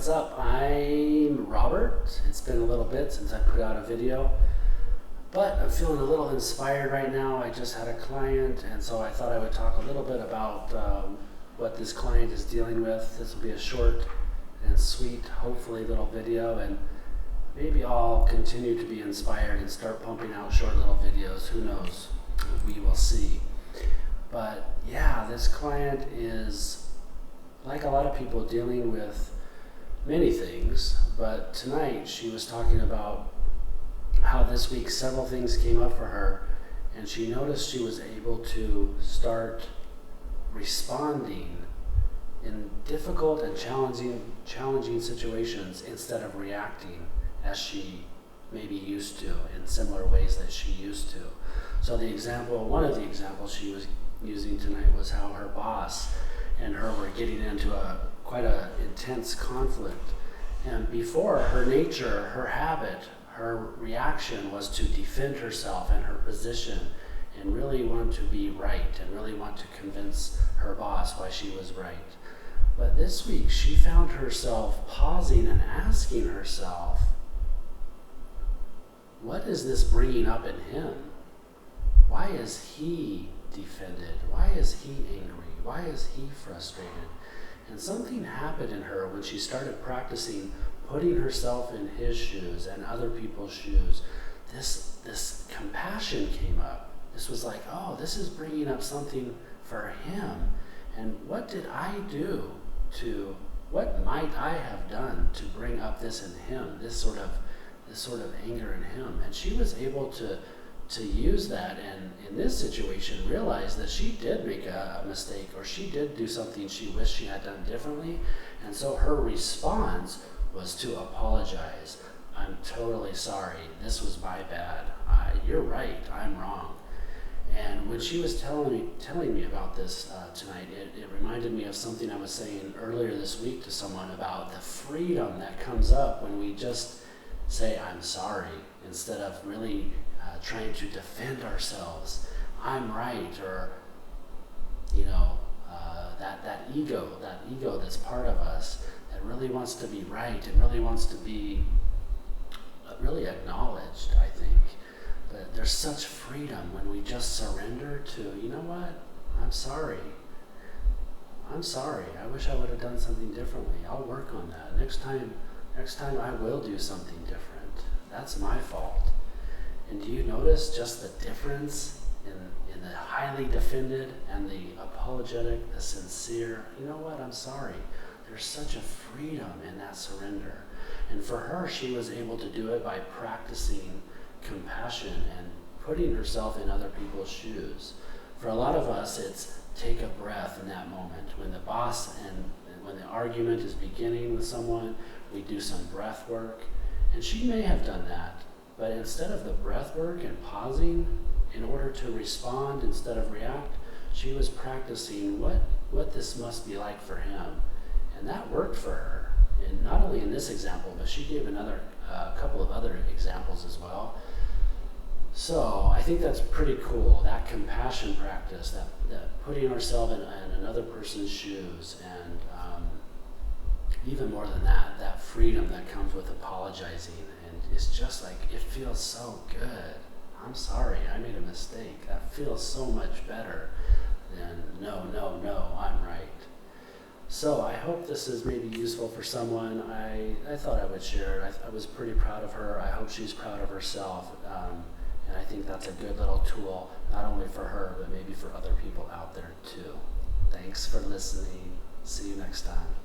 what's up? I'm Robert. It's been a little bit since I put out a video, but I'm feeling a little inspired right now. I just had a client, and so I thought I would talk a little bit about what this client is dealing with. This will be a short and sweet, hopefully, little video, and maybe I'll continue to be inspired and start pumping out short little videos. Who knows? We will see. But yeah, this client is, like a lot of people, dealing with many things, but tonight she was talking about how this week several things came up for her, and she noticed she was able to start responding in difficult and challenging situations instead of reacting as she maybe used to in similar ways that she used to. So one of the examples she was using tonight was how her boss and her were getting into quite a intense conflict. And before, her nature, her habit, her reaction was to defend herself and her position and really want to be right and really want to convince her boss why she was right. But this week, she found herself pausing and asking herself, what is this bringing up in him? Why is he defended? Why is he angry? Why is he frustrated? And something happened in her when she started practicing putting herself in his shoes and other people's shoes. This compassion came up. This was like, oh, this is bringing up something for him. And what did I do what might I have done to bring up this in him, this sort of anger in him? And she was able to use that, and in this situation realize that she did make a mistake, or she did do something she wished she had done differently. And so her response was to apologize. I'm totally sorry. This was my bad. You're right. I'm wrong. And when she was telling me about this tonight, it reminded me of something I was saying earlier this week to someone about the freedom that comes up when we just say, I'm sorry, instead of really trying to defend ourselves. I'm right, or that ego that's part of us that really wants to be right and really wants to be really acknowledged, I think. But there's such freedom when we just surrender to, you know what, I'm sorry. I'm sorry. I wish I would have done something differently. I'll work on that. Next time I will do something different. That's my fault. And do you notice just the difference in the highly defended and the apologetic, the sincere? You know what? I'm sorry. There's such a freedom in that surrender. And for her, she was able to do it by practicing compassion and putting herself in other people's shoes. For a lot of us, it's take a breath in that moment. When the boss and when the argument is beginning with someone, we do some breath work. And she may have done that. But instead of the breath work and pausing in order to respond instead of react, she was practicing what this must be like for him. And that worked for her. And not only in this example, but she gave a couple of other examples as well. So I think that's pretty cool, that compassion practice, that putting ourselves in another person's shoes, and even more than that, that freedom that comes with apologizing. And it's just like, it feels so good. I'm sorry, I made a mistake. That feels so much better than no, I'm right. So I hope this is maybe useful for someone. I thought I would share it. I was pretty proud of her. I hope she's proud of herself. And I think that's a good little tool, not only for her, but maybe for other people out there too. Thanks for listening. See you next time.